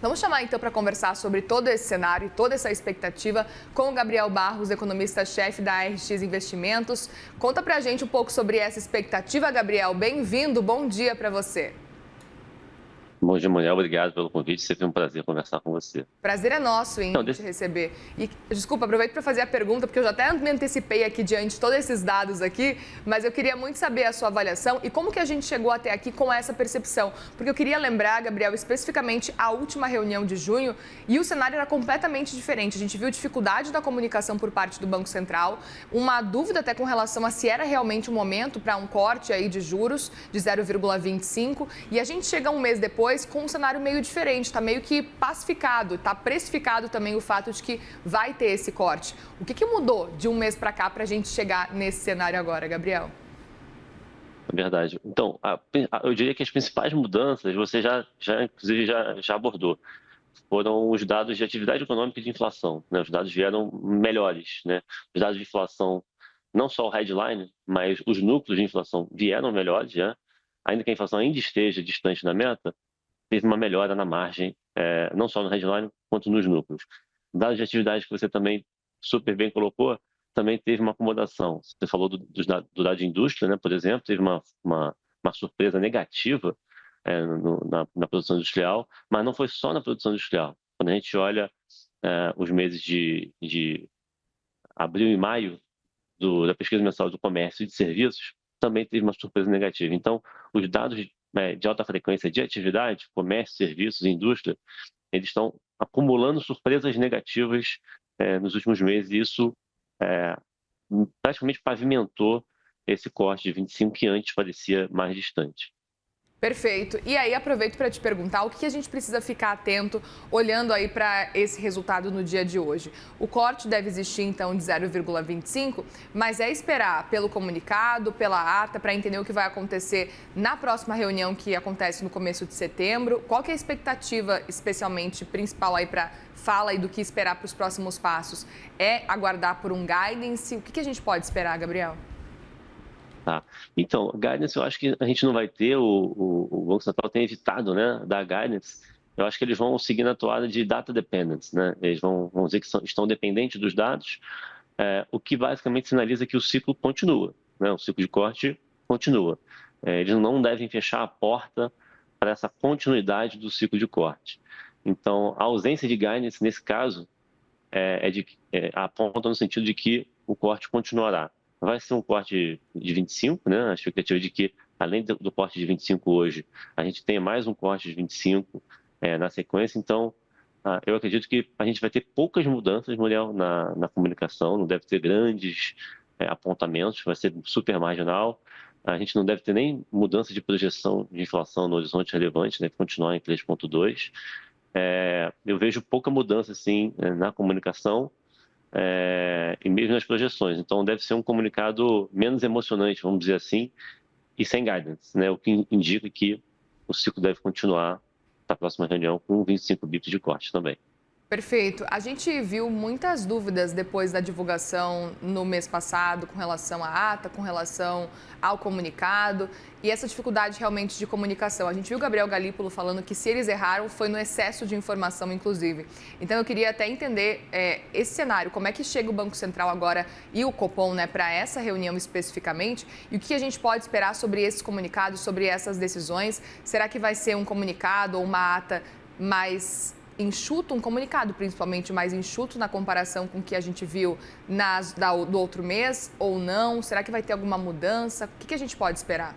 Vamos chamar então para conversar sobre todo esse cenário e toda essa expectativa com o Gabriel Barros, economista-chefe da RX Investimentos. Conta para a gente um pouco sobre essa expectativa, Gabriel. Bem-vindo, bom dia para você. Bom dia, Manuel. Obrigado pelo convite. Sempre um prazer conversar com você. Prazer é nosso Não, em te receber. E, desculpa, aproveito para fazer a pergunta, porque eu já até me antecipei aqui diante de todos esses dados aqui, mas eu queria muito saber a sua avaliação e como que a gente chegou até aqui com essa percepção. Porque eu queria lembrar, Gabriel, especificamente a última reunião de junho e o cenário era completamente diferente. A gente viu dificuldade da comunicação por parte do Banco Central, uma dúvida até com relação a se era realmente o momento para um corte aí de juros de 0,25 e a gente chega um mês depois com um cenário meio diferente, está meio que pacificado, está precificado também o fato de que vai ter esse corte. O que mudou de um mês para cá para a gente chegar nesse cenário agora, Gabriel? É verdade. Então, eu diria que as principais mudanças você inclusive, já abordou. Foram os dados de atividade econômica e de inflação, né? Os dados vieram melhores, né? Os dados de inflação, não só o headline, mas os núcleos de inflação vieram melhores, já. Ainda que a inflação ainda esteja distante da meta, teve uma melhora na margem, não só no headline, quanto nos núcleos. Dados de atividade que você também super bem colocou, também teve uma acomodação. Você falou do dado de indústria, né, por exemplo, teve uma surpresa negativa na produção industrial, mas não foi só na produção industrial. Quando a gente olha os meses de abril e maio da pesquisa mensal do comércio e de serviços, também teve uma surpresa negativa. Então, os dados de alta frequência de atividade, comércio, serviços, indústria, eles estão acumulando surpresas negativas nos últimos meses e isso é, praticamente pavimentou esse corte de 25 que antes parecia mais distante. Perfeito. E aí, aproveito para te perguntar o que a gente precisa ficar atento olhando aí para esse resultado no dia de hoje. O corte deve existir, então, de 0,25, mas é esperar pelo comunicado, pela ata, para entender o que vai acontecer na próxima reunião que acontece no começo de setembro. Qual que é a expectativa, especialmente, principal aí para fala e do que esperar para os próximos passos? É aguardar por um guidance? O que a gente pode esperar, Gabriel? Tá. Então, guidance, eu acho que a gente não vai ter, o Banco Central tem evitado, né, dar guidance. Eu acho que eles vão seguir na toada de data dependence, né? Eles vão dizer que estão dependentes dos dados, o que basicamente sinaliza que o ciclo continua, né? O ciclo de corte continua. Eles não devem fechar a porta para essa continuidade do ciclo de corte. Então, a ausência de guidance, nesse caso, aponta no sentido de que o corte continuará. Vai ser um corte de 25, né? A expectativa é de que, além do corte de 25 hoje, a gente tenha mais um corte de 25 na sequência. Então, eu acredito que a gente vai ter poucas mudanças, Muriel, na comunicação, não deve ter grandes apontamentos, vai ser super marginal. A gente não deve ter nem mudança de projeção de inflação no horizonte relevante, deve continuar em 3,2. Eu vejo pouca mudança, assim, na comunicação e mesmo nas projeções. Então, deve ser um comunicado menos emocionante, vamos dizer assim, e sem guidance, né? O que indica que o ciclo deve continuar para a próxima reunião com 25 bips de corte também. Perfeito. A gente viu muitas dúvidas depois da divulgação no mês passado com relação à ata, com relação ao comunicado e essa dificuldade realmente de comunicação. A gente viu o Gabriel Galípolo falando que se eles erraram foi no excesso de informação, inclusive. Então eu queria até entender esse cenário, como é que chega o Banco Central agora e o Copom, né, para essa reunião especificamente e o que a gente pode esperar sobre esses comunicados, sobre essas decisões. Será que vai ser um comunicado ou uma ata mais enxuto, um comunicado principalmente mais enxuto na comparação com o que a gente viu do outro mês ou não? Será que vai ter alguma mudança? O que a gente pode esperar?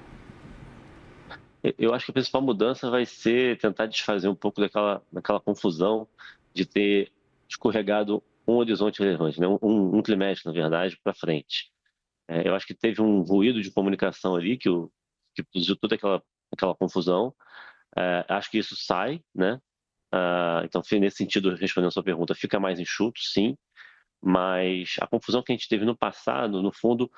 Eu acho que a principal mudança vai ser tentar desfazer um pouco daquela confusão de ter escorregado um horizonte relevante, né? um trimestre, na verdade, para frente. Eu acho que teve um ruído de comunicação ali que produziu toda aquela confusão. Acho que isso sai, né? Então, nesse sentido, respondendo a sua pergunta, fica mais enxuto, sim, mas a confusão que a gente teve no passado, no fundo,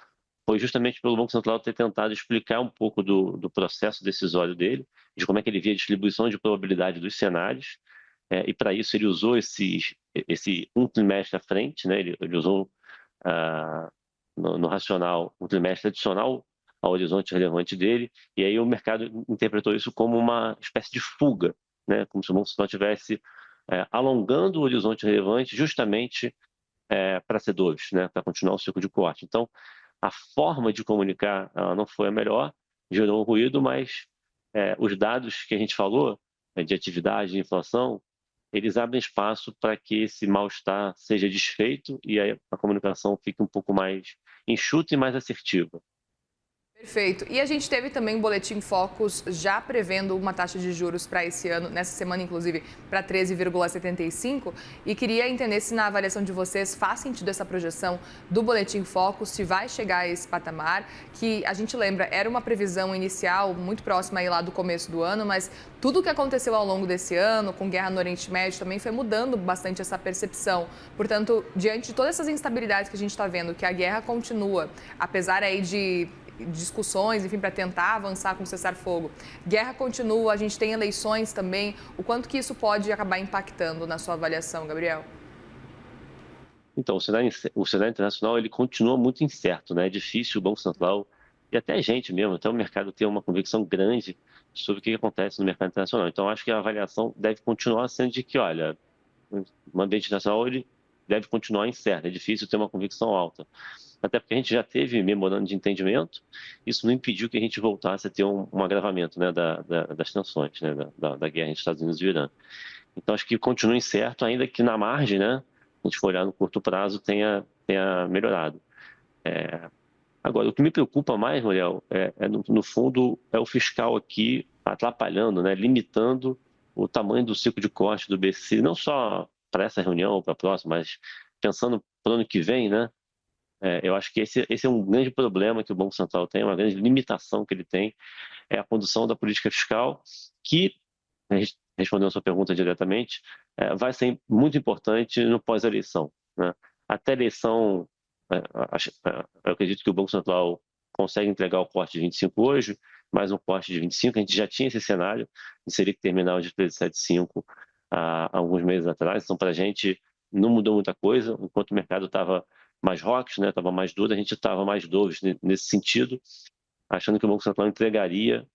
foi justamente pelo Banco Central ter tentado explicar um pouco do processo decisório dele, de como é que ele via a distribuição de probabilidade dos cenários, e para isso ele usou esse um trimestre à frente, né? Ele usou no racional um trimestre adicional ao horizonte relevante dele, e aí o mercado interpretou isso como uma espécie de fuga né, como se o Banco Central estivesse alongando o horizonte relevante justamente para ser doves, né, para continuar o ciclo de corte. Então, a forma de comunicar ela não foi a melhor, gerou um ruído, mas os dados que a gente falou, de atividade e inflação, eles abrem espaço para que esse mal-estar seja desfeito e a comunicação fique um pouco mais enxuta e mais assertiva. Perfeito. E a gente teve também um boletim Focus já prevendo uma taxa de juros para esse ano, nessa semana inclusive, para 13,75. E queria entender se na avaliação de vocês faz sentido essa projeção do boletim Focus, se vai chegar a esse patamar, que a gente lembra, era uma previsão inicial muito próxima aí lá do começo do ano, mas tudo o que aconteceu ao longo desse ano, com guerra no Oriente Médio, também foi mudando bastante essa percepção. Portanto, diante de todas essas instabilidades que a gente está vendo, que a guerra continua, apesar aí de discussões, enfim, para tentar avançar com o cessar-fogo. Guerra continua, a gente tem eleições também. O quanto que isso pode acabar impactando na sua avaliação, Gabriel? Então, o cenário internacional ele continua muito incerto, né? É difícil o Banco Central e até a gente mesmo, até o mercado ter uma convicção grande sobre o que acontece no mercado internacional. Então, acho que a avaliação deve continuar sendo de que, olha, o ambiente internacional ele deve continuar incerto, é difícil ter uma convicção alta. Até porque a gente já teve memorando de entendimento, isso não impediu que a gente voltasse a ter um agravamento, né, das tensões, né, da guerra entre Estados Unidos e Irã. Então, acho que continua incerto, ainda que na margem, né, a gente for olhar no curto prazo, tenha melhorado. Agora, o que me preocupa mais, Muriel, no fundo, é o fiscal aqui atrapalhando, né, limitando o tamanho do ciclo de corte do BC, não só para essa reunião ou para a próxima, mas pensando para o ano que vem, né, eu acho que esse é um grande problema que o Banco Central tem, uma grande limitação que ele tem, é a condução da política fiscal, que, respondendo a sua pergunta diretamente, vai ser muito importante no pós-eleição, né? Até a eleição, eu acredito que o Banco Central consegue entregar o corte de 25 hoje, mais um corte de 25, a gente já tinha esse cenário, de seria que terminar o de 7,5 há alguns meses atrás, então para a gente não mudou muita coisa, enquanto o mercado estava mais rocks, né, estava mais duro, a gente estava mais doves nesse sentido, achando que o Banco Central entregaria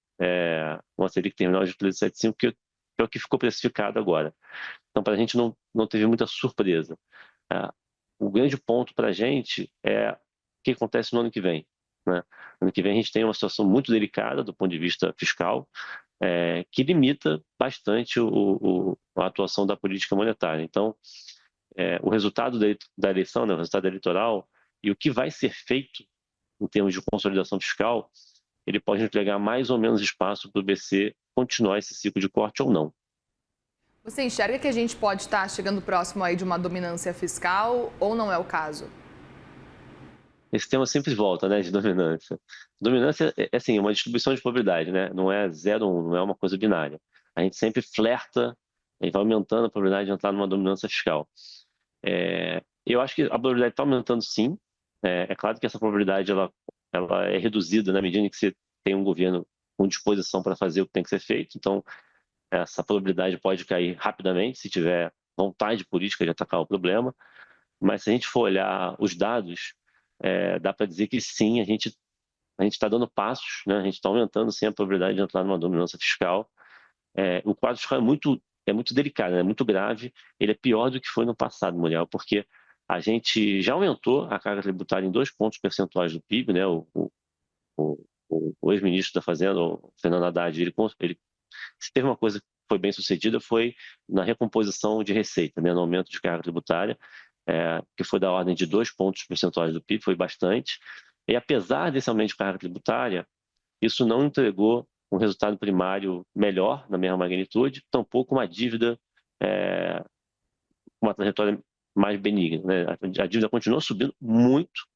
uma Selic terminal de 13,75, que é o que ficou precificado agora. Então, para a gente não teve muita surpresa. O grande ponto para a gente é o que acontece no ano que vem. Né? No ano que vem a gente tem uma situação muito delicada do ponto de vista fiscal, que limita bastante a atuação da política monetária. Então, o resultado da eleição, né, o resultado eleitoral e o que vai ser feito em termos de consolidação fiscal, ele pode entregar mais ou menos espaço para o BC continuar esse ciclo de corte ou não. Você enxerga que a gente pode estar chegando próximo aí de uma dominância fiscal ou não é o caso? Esse tema sempre volta, né, de dominância. Dominância é assim, uma distribuição de probabilidade, né? Não é 0 ou 1, não é uma coisa binária. A gente sempre flerta e vai aumentando a probabilidade de entrar numa dominância fiscal. Eu acho que a probabilidade está aumentando sim. É claro que essa probabilidade ela é reduzida na medida em que você tem um governo com disposição para fazer o que tem que ser feito. Então, essa probabilidade pode cair rapidamente se tiver vontade política de atacar o problema. Mas se a gente for olhar os dados, dá para dizer que sim, a gente está dando passos, né? A gente está aumentando sim a probabilidade de entrar numa dominância fiscal. O quadro fiscal é muito delicado, é muito grave. Ele é pior do que foi no passado, Muriel, porque a gente já aumentou a carga tributária em 2 pontos percentuais do PIB, né? O ex-ministro da Fazenda, o Fernando Haddad, se teve uma coisa que foi bem sucedida foi na recomposição de receita, né? No aumento de carga tributária, que foi da ordem de 2 pontos percentuais do PIB, foi bastante. E apesar desse aumento de carga tributária, isso não entregou um resultado primário melhor, na mesma magnitude, tampouco uma dívida, uma trajetória mais benigna. Né? A dívida continuou subindo muito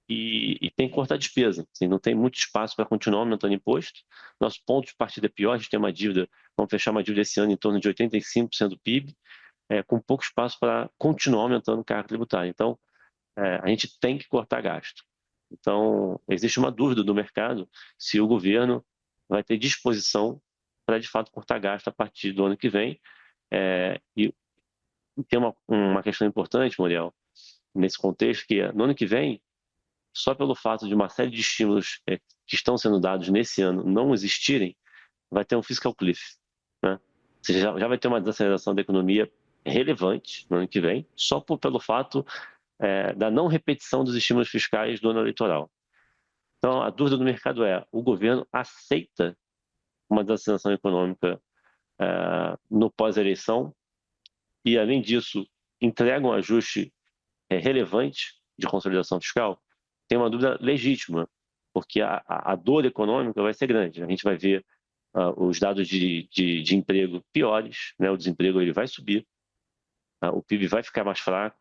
e tem que cortar despesa. Assim, não tem muito espaço para continuar aumentando imposto. Nosso ponto de partida é pior, a gente tem uma dívida, vamos fechar uma dívida esse ano em torno de 85% do PIB, com pouco espaço para continuar aumentando carga tributária. Então, a gente tem que cortar gasto. Então, existe uma dúvida do mercado se o governo vai ter disposição para, de fato, cortar gasto a partir do ano que vem. E tem uma questão importante, Muriel, nesse contexto, que no ano que vem, só pelo fato de uma série de estímulos que estão sendo dados nesse ano não existirem, vai ter um fiscal cliff, né? Ou seja, já vai ter uma desaceleração da economia relevante no ano que vem, só pelo fato da não repetição dos estímulos fiscais do ano eleitoral. Então, a dúvida do mercado é: o governo aceita uma desaceleração econômica no pós-eleição e, além disso, entrega um ajuste relevante de consolidação fiscal? Tem uma dúvida legítima, porque a dor econômica vai ser grande. A gente vai ver os dados de emprego piores, né? O desemprego ele vai subir, o PIB vai ficar mais fraco.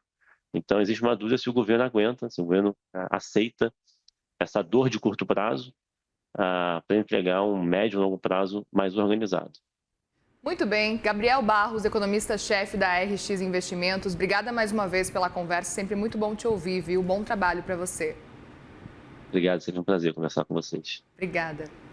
Então, existe uma dúvida se o governo aguenta, se o governo aceita essa dor de curto prazo para entregar um médio e longo prazo mais organizado. Muito bem. Gabriel Barros, economista-chefe da RX Investimentos, obrigada mais uma vez pela conversa. Sempre muito bom te ouvir, viu? Bom trabalho para você. Obrigado, sempre um prazer conversar com vocês. Obrigada.